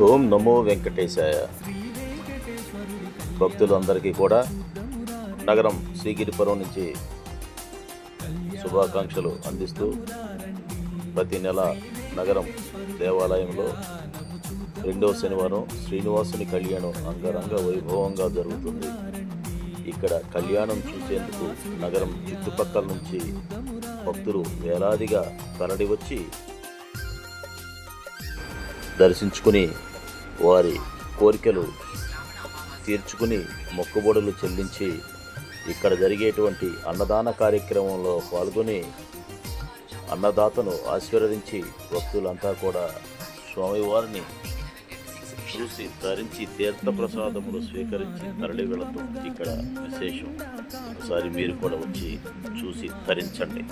ఓం నమో వెంకటేశాయ. భక్తులందరికీ కూడా నగరం శ్రీగిరిపురం నుంచి శుభాకాంక్షలు అందిస్తూ ప్రతి నెల నగరం దేవాలయంలో రెండవ శనివారం శ్రీనివాసుని కళ్యాణం అంగరంగ వైభవంగా జరుగుతుంది. ఇక్కడ కళ్యాణం చూసేందుకు నగరం చుట్టుపక్కల నుంచి భక్తులు వేలాదిగా తరలి వచ్చి దర్శించుకుని వారి కోరికలు తీర్చుకుని మొక్కుబడులు చెల్లించి ఇక్కడ జరిగేటువంటి అన్నదాన కార్యక్రమంలో పాల్గొని అన్నదాతను ఆశీర్వదించి భక్తులంతా కూడా స్వామివారిని చూసి ధరించి తీర్థప్రసాదములు స్వీకరించి తరలి వెళతాం. ఇక్కడ విశేషం. ఒకసారి మీరు కూడా వచ్చి చూసి ధరించండి.